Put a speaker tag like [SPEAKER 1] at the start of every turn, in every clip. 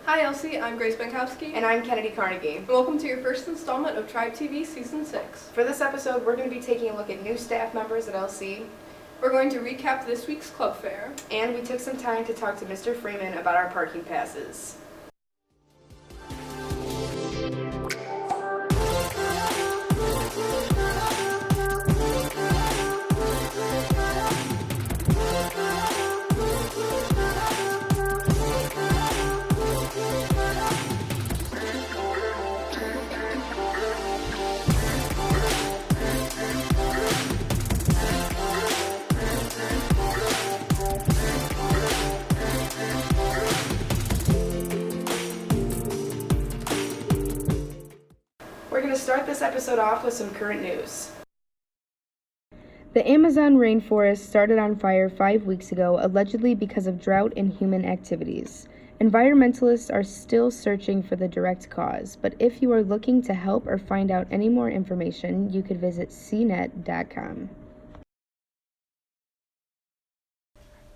[SPEAKER 1] Hi Elsie, I'm Grace Benkowski.
[SPEAKER 2] And I'm Kennedy Carnegie.
[SPEAKER 1] And welcome to your first installment of Tribe TV Season 6.
[SPEAKER 2] For this episode, we're going to be taking a look at new staff members at LC.
[SPEAKER 1] We're going to recap this week's club fair.
[SPEAKER 2] And we took some time to talk to Mr. Freeman about our parking passes. We're going to start this episode off with some current news. The Amazon rainforest started on fire 5 weeks ago, allegedly because of drought and human activities. Environmentalists are still searching for the direct cause, but if you are looking to help or find out any more information, you could visit cnet.com.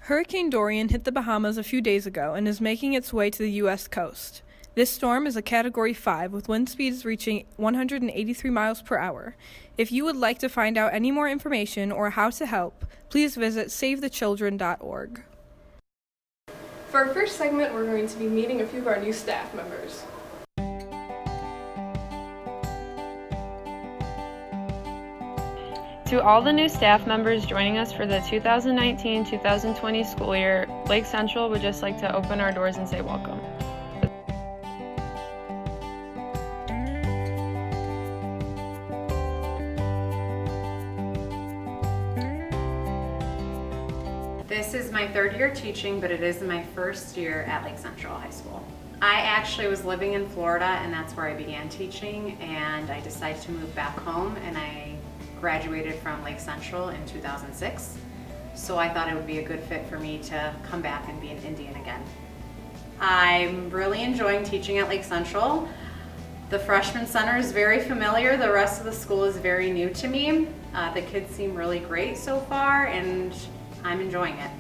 [SPEAKER 1] Hurricane Dorian hit the Bahamas a few days ago and is making its way to the U.S. coast. This storm is a Category 5 with wind speeds reaching 183 miles per hour. If you would like to find out any more information or how to help, please visit savethechildren.org. For our first segment, we're going to be meeting a few of our new staff members.
[SPEAKER 3] To all the new staff members joining us for the 2019-2020 school year, Lake Central would just like to open our doors and say welcome.
[SPEAKER 4] This is my third year teaching, but it is my first year at Lake Central High School. I actually was living in Florida, and that's where I began teaching, and I decided to move back home, and I graduated from Lake Central in 2006. So I thought it would be a good fit for me to come back and be an Indian again. I'm really enjoying teaching at Lake Central. The freshman center is very familiar. The rest of the school is very new to me. The kids seem really great so far, and I'm enjoying it.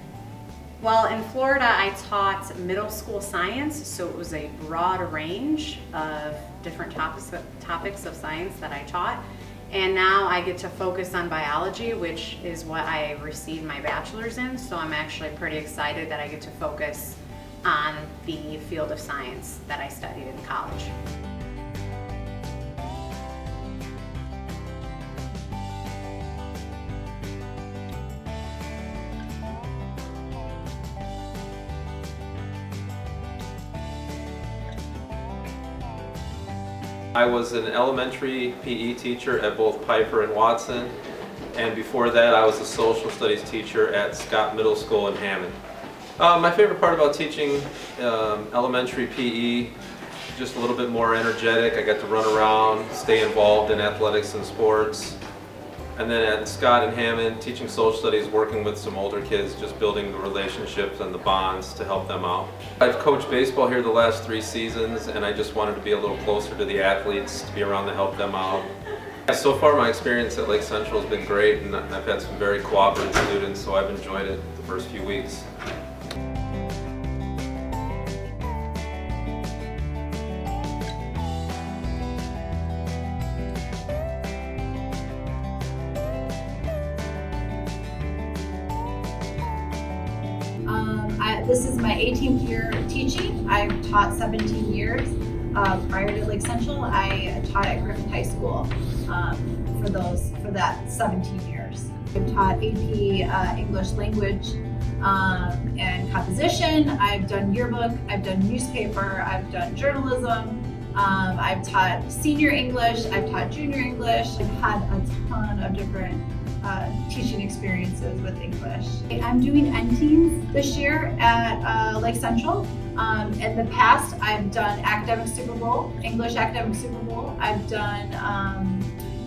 [SPEAKER 4] Well, in Florida, I taught middle school science, so it was a broad range of different topics of science that I taught. And now I get to focus on biology, which is what I received my bachelor's in, so I'm actually pretty excited that I get to focus on the field of science that I studied in college.
[SPEAKER 5] I was an elementary PE teacher at both Piper and Watson, and before that I was a social studies teacher at Scott Middle School in Hammond. My favorite part about teaching elementary PE, just a little bit more energetic. I got to run around, stay involved in athletics and sports. And then at Scott and Hammond, teaching social studies, working with some older kids, just building the relationships and the bonds to help them out. I've coached baseball here the last 3 seasons, and I just wanted to be a little closer to the athletes, to be around to help them out. So far my experience at Lake Central has been great, and I've had some very cooperative students, so I've enjoyed it the first few weeks.
[SPEAKER 6] This is my 18th year teaching. I've taught 17 years. Prior to Lake Central, I taught at Griffith High School for that 17 years. I've taught AP English language and composition. I've done yearbook, I've done newspaper, I've done journalism. I've taught senior English, I've taught junior English. I've had a ton of different teaching experiences with English. I'm doing NTEAMS this year at Lake Central. In the past, I've done Academic Super Bowl, English Academic Super Bowl. I've done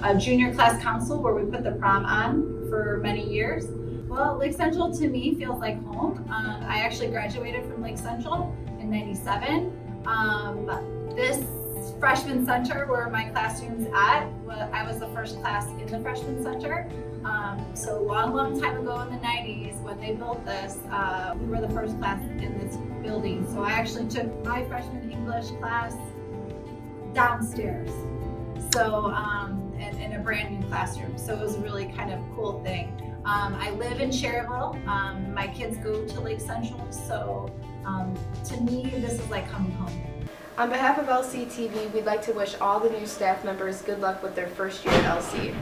[SPEAKER 6] a junior class council where we put the prom on for many years. Well, Lake Central to me feels like home. I actually graduated from Lake Central in '97. This freshman center where my classroom's at, I was the first class in the freshman center. So long time ago in the 90s when they built this, we were the first class in this building. So I actually took my freshman English class downstairs. So, in a brand new classroom. So it was a really kind of cool thing. I live in Cherryville. My kids go to Lake Central. So to me, this is like coming home.
[SPEAKER 2] On behalf of LCTV, we'd like to wish all the new staff members good luck with their first year at LC.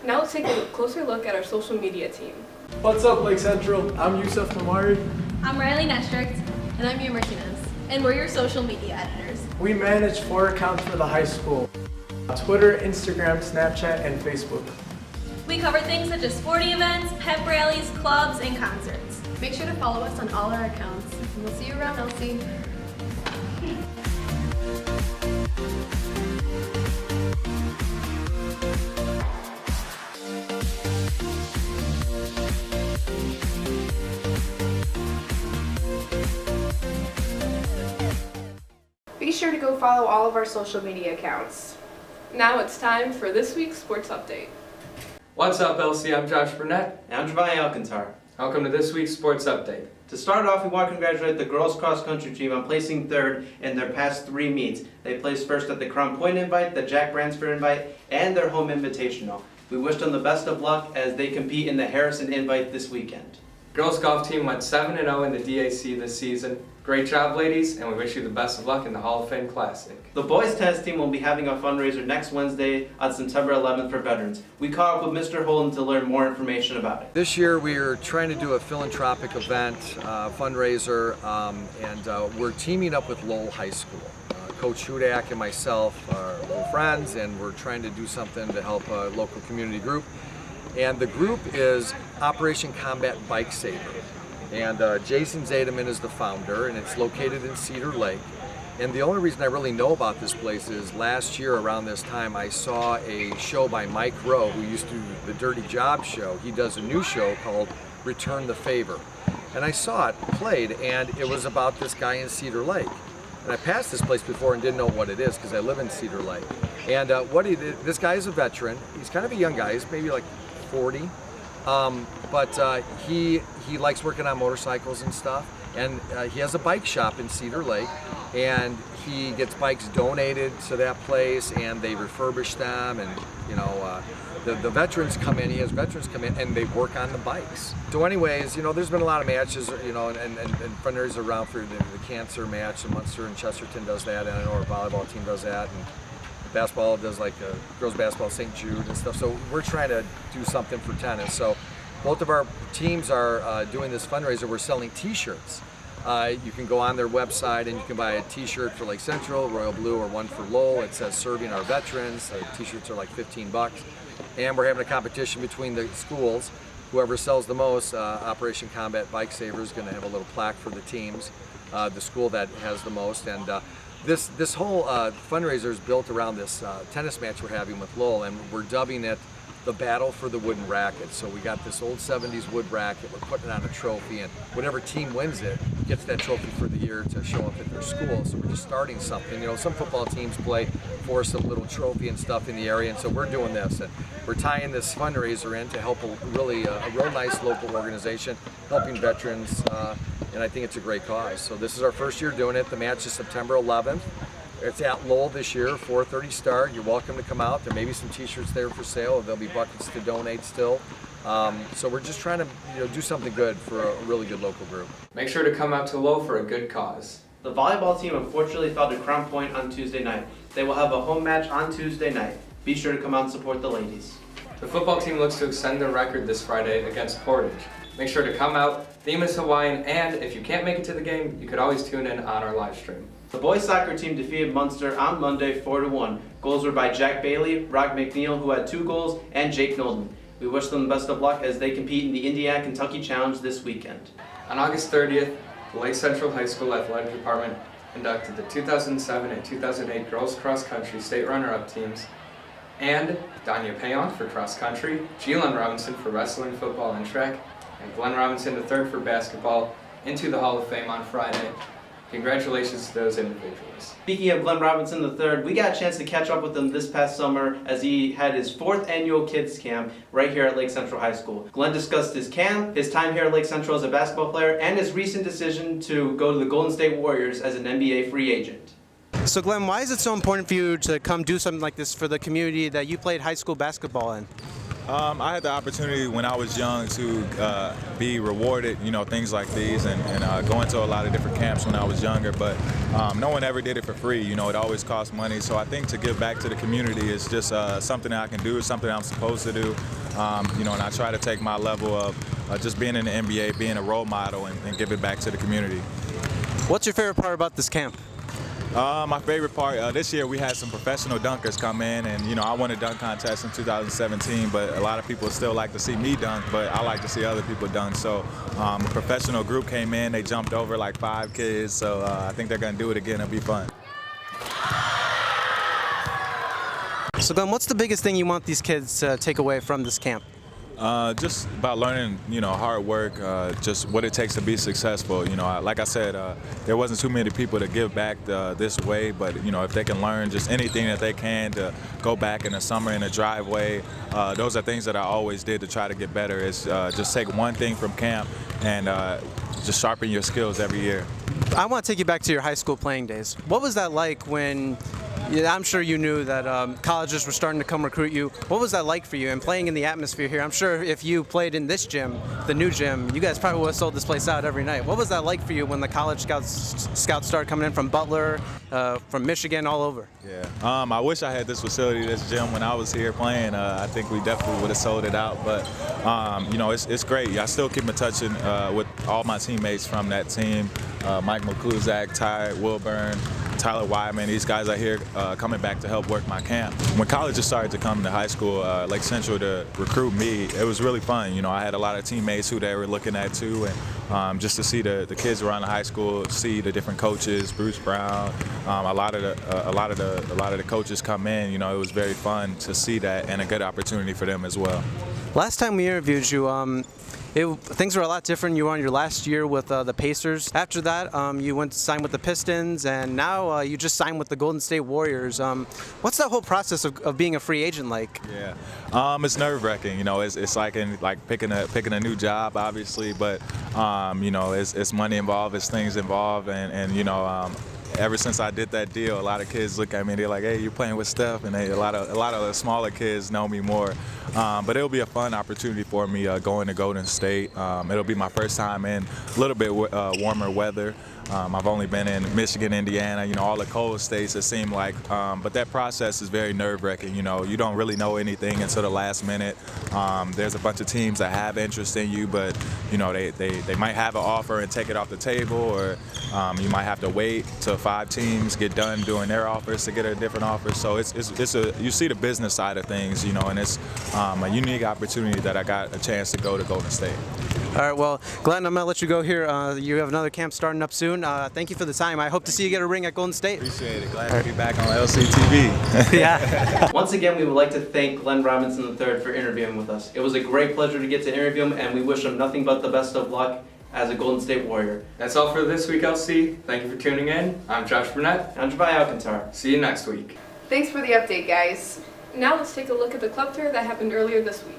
[SPEAKER 1] Now let's take a closer look at our social media team.
[SPEAKER 7] What's up, Lake Central? I'm Yusuf Namari.
[SPEAKER 8] I'm Riley Nestrict. And I'm Mia Martinez. And we're your social media editors.
[SPEAKER 7] We manage 4 accounts for the high school: Twitter, Instagram, Snapchat, and Facebook.
[SPEAKER 8] We cover things such as sporting events, pep rallies, clubs, and concerts.
[SPEAKER 9] Make sure to follow us on all our accounts. And we'll see you around, LC.
[SPEAKER 2] Be sure to go follow all of our social media accounts.
[SPEAKER 1] Now it's time for this week's sports update.
[SPEAKER 10] What's up, LC? I'm Josh Burnett.
[SPEAKER 11] And I'm Giovanni Alcantar.
[SPEAKER 10] Welcome to this week's sports update.
[SPEAKER 11] To start off, we want to congratulate the girls cross country team on placing 3rd in their past 3 meets. They placed first at the Crown Point Invite, the Jack Bransford Invite, and their home invitational. We wish them the best of luck as they compete in the Harrison Invite this weekend.
[SPEAKER 10] Girls golf team went 7-0 in the DAC this season. Great job, ladies, and we wish you the best of luck in the Hall of Fame Classic.
[SPEAKER 11] The boys tennis team will be having a fundraiser next Wednesday on September 11th for veterans. We caught up with Mr. Holden to learn more information about it.
[SPEAKER 12] This year we are trying to do a philanthropic event, fundraiser, and we're teaming up with Lowell High School. Coach Hudak and myself are old friends, and we're trying to do something to help a local community group. And the group is Operation Combat Bike Saver. And Jason Zademan is the founder, and it's located in Cedar Lake. And the only reason I really know about this place is last year around this time I saw a show by Mike Rowe, who used to do the Dirty Job show. He does a new show called Return the Favor. And I saw it played, and it was about this guy in Cedar Lake. And I passed this place before and didn't know what it is because I live in Cedar Lake. And what he did, this guy is a veteran. He's kind of a young guy. He's maybe like 40. But he likes working on motorcycles and stuff, and he has a bike shop in Cedar Lake, and he gets bikes donated to that place, and they refurbish them, and you know the veterans come in. He has veterans come in, and they work on the bikes. So, anyways, you know, there's been a lot of matches, you know, and fundraisers around for the cancer match. And Munster and Chesterton does that, and I know our volleyball team does that, and basketball does like girls basketball, St. Jude and stuff. So we're trying to do something for tennis. So both of our teams are doing this fundraiser. We're selling t-shirts. You can go on their website and you can buy a t-shirt for Lake Central, Royal Blue, or one for Lowell. It says serving our veterans. T-shirts are like $15. And we're having a competition between the schools. Whoever sells the most, Operation Combat Bike Saver is going to have a little plaque for the teams, the school that has the most. And this whole fundraiser is built around this tennis match we're having with Lowell, and we're dubbing it the Battle for the Wooden Racket. So we got this old 70s wood racket, we're putting it on a trophy, and whatever team wins it gets that trophy for the year to show up at their school. So we're just starting something. You know, some football teams play for us a little trophy and stuff in the area, and so we're doing this, and we're tying this fundraiser in to help a real nice local organization helping veterans, and I think it's a great cause. So this is our first year doing it. The match is September 11th. It's at Lowell this year, 4:30 start. You're welcome to come out. There may be some t-shirts there for sale. There'll be buckets to donate still. So we're just trying to do something good for a really good local group.
[SPEAKER 10] Make sure to come out to Lowell for a good cause.
[SPEAKER 11] The volleyball team unfortunately fell to Crown Point on Tuesday night. They will have a home match on Tuesday night. Be sure to come out and support the ladies.
[SPEAKER 10] The football team looks to extend their record this Friday against Portage. Make sure to come out. Theme is Hawaiian, and if you can't make it to the game, you could always tune in on our live stream.
[SPEAKER 11] The boys soccer team defeated Munster on Monday 4-1. Goals were by Jack Bailey, Rock McNeil, who had 2 goals, and Jake Nolden. We wish them the best of luck as they compete in the Indiana Kentucky Challenge this weekend.
[SPEAKER 10] On August 30th, the Lake Central High School Athletic Department inducted the 2007 and 2008 Girls Cross Country State Runner-Up teams, and Danya Payon for cross country, Jeelan Robinson for wrestling, football, and track, and Glenn Robinson III for basketball into the Hall of Fame on Friday. Congratulations to those individuals.
[SPEAKER 11] Speaking of Glenn Robinson III, we got a chance to catch up with him this past summer as he had his 4th annual kids camp right here at Lake Central High School. Glenn discussed his camp, his time here at Lake Central as a basketball player, and his recent decision to go to the Golden State Warriors as an NBA free agent.
[SPEAKER 13] So Glenn, why is it so important for you to come do something like this for the community that you played high school basketball in?
[SPEAKER 14] I had the opportunity when I was young to be rewarded, things like these, and go into a lot of different camps when I was younger, but no one ever did it for free. It always cost money. So I think to give back to the community is just something that I can do, it's something I'm supposed to do. And I try to take my level of just being in the NBA, being a role model, and give it back to the community.
[SPEAKER 13] What's your favorite part about this camp?
[SPEAKER 14] My favorite part, this year we had some professional dunkers come in, and I won a dunk contest in 2017, but a lot of people still like to see me dunk, but I like to see other people dunk. So a professional group came in, they jumped over like 5 kids, so I think they're going to do it again. It'll be fun.
[SPEAKER 13] So Glenn, what's the biggest thing you want these kids to take away from this camp?
[SPEAKER 14] Just about learning, hard work, just what it takes to be successful. Like I said, there wasn't too many people to give back this way, but if they can learn just anything that they can to go back in the summer in the driveway, those are things that I always did to try to get better. Is just take one thing from camp and just sharpen your skills every year.
[SPEAKER 13] I want to take you back to your high school playing days. What was that like when? I'm sure you knew that colleges were starting to come recruit you. What was that like for you and playing in the atmosphere here? I'm sure if you played in this gym, the new gym, you guys probably would have sold this place out every night. What was that like for you when the college scouts started coming in from Butler, from Michigan, all over?
[SPEAKER 14] Yeah, I wish I had this facility, this gym when I was here playing. I think we definitely would have sold it out, but it's great. I still keep in touch with all my teammates from that team. Mike McCluzak, Ty Wilburn, Tyler Wyman, these guys are here coming back to help work my camp. When colleges started to come to high school, Lake Central to recruit me, it was really fun. I had a lot of teammates who they were looking at too, and just to see the kids around the high school, see the different coaches, Bruce Brown, a lot of the coaches come in. It was very fun to see that and a good opportunity for them as well.
[SPEAKER 13] Last time we interviewed you, things were a lot different. You were on your last year with the Pacers. After that, you went to sign with the Pistons, and now you just signed with the Golden State Warriors. What's that whole process of being a free agent like?
[SPEAKER 14] Yeah, it's nerve-wracking. It's like picking a new job, obviously, but it's money involved, it's things involved, and ever since I did that deal, a lot of kids look at me, they're like, hey, you're playing with Steph, and a lot of the smaller kids know me more. But it'll be a fun opportunity for me going to Golden State. It'll be my first time in a little bit warmer weather. I've only been in Michigan, Indiana, all the cold states, it seemed like. But that process is very nerve-wracking. You don't really know anything until the last minute. There's a bunch of teams that have interest in you, but they might have an offer and take it off the table, or you might have to wait till 5 teams get done doing their offers to get a different offer. So you see the business side of things, and it's a unique opportunity that I got a chance to go to Golden State.
[SPEAKER 13] All right, well, Glenn, I'm going to let you go here. You have another camp starting up soon. Thank you for the time. I hope to see you get a ring at Golden State.
[SPEAKER 14] Appreciate it. Glad to be back on LCTV.
[SPEAKER 13] Yeah.
[SPEAKER 11] Once again, we would like to thank Glenn Robinson III for interviewing with us. It was a great pleasure to get to interview him, and we wish him nothing but the best of luck as a Golden State Warrior.
[SPEAKER 10] That's all for this week, LC. Thank you for tuning in. I'm Josh Burnett.
[SPEAKER 11] I'm Jabari Alcantar.
[SPEAKER 10] See you next week.
[SPEAKER 1] Thanks for the update, guys. Now let's take a look at the club fair that happened earlier this week.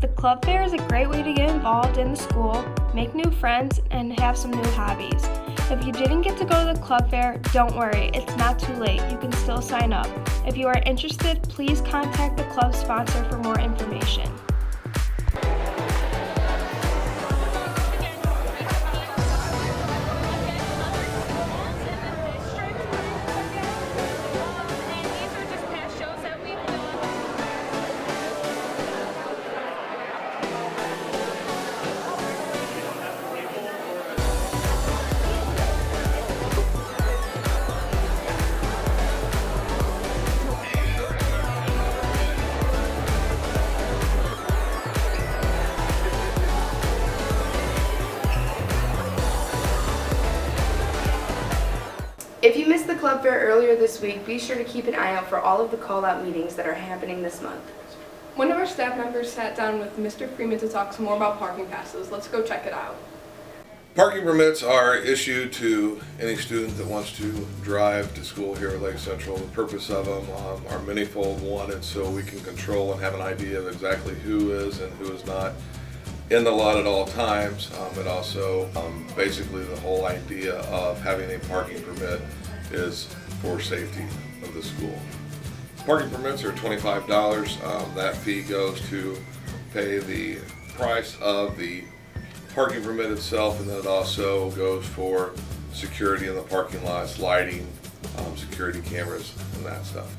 [SPEAKER 15] The club fair is a great way to get involved in the school, make new friends, and have some new hobbies. If you didn't get to go to the club fair, don't worry, it's not too late. You can still sign up. If you are interested, please contact the club sponsor for more information.
[SPEAKER 2] If you missed the club fair earlier this week, be sure to keep an eye out for all of the call-out meetings that are happening this month.
[SPEAKER 1] One of our staff members sat down with Mr. Freeman to talk some more about parking passes. Let's go check it out.
[SPEAKER 16] Parking permits are issued to any student that wants to drive to school here at Lake Central. The purpose of them are manyfold. One, it's so we can control and have an idea of exactly who is and who is not in the lot at all times. But also, basically the whole idea of having a parking permit is for safety of the school. Parking permits are $25. That fee goes to pay the price of the parking permit itself, and then it also goes for security in the parking lots, lighting, security cameras, and that stuff.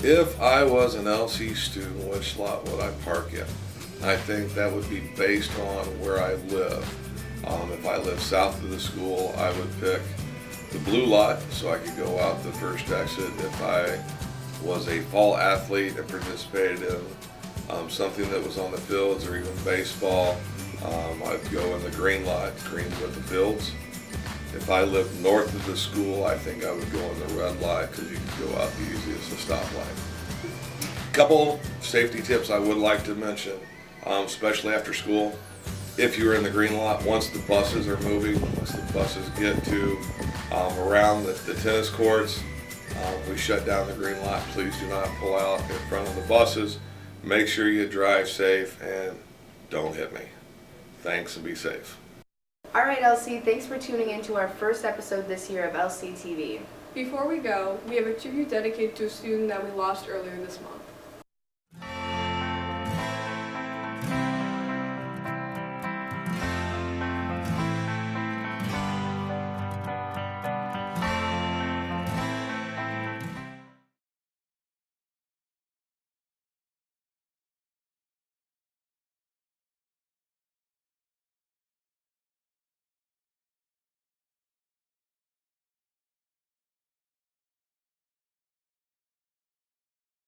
[SPEAKER 16] If I was an LC student, which lot would I park in? I think that would be based on where I live. If I live south of the school, I would pick the blue lot so I could go out the first exit. If I was a fall athlete and participated in something that was on the fields or even baseball, I'd go in the green lot, green with the fields. If I lived north of the school, I think I would go in the red lot because you can go out the easiest, the stoplight. Couple safety tips I would like to mention, especially after school. If you're in the green lot, once the buses are moving, once the buses get to around the tennis courts, we shut down the green lot. Please do not pull out in front of the buses. Make sure you drive safe and don't hit me. Thanks and be safe.
[SPEAKER 2] All right, LC, thanks for tuning in to our first episode this year of LC TV.
[SPEAKER 1] Before we go, we have a tribute dedicated to a student that we lost earlier this month.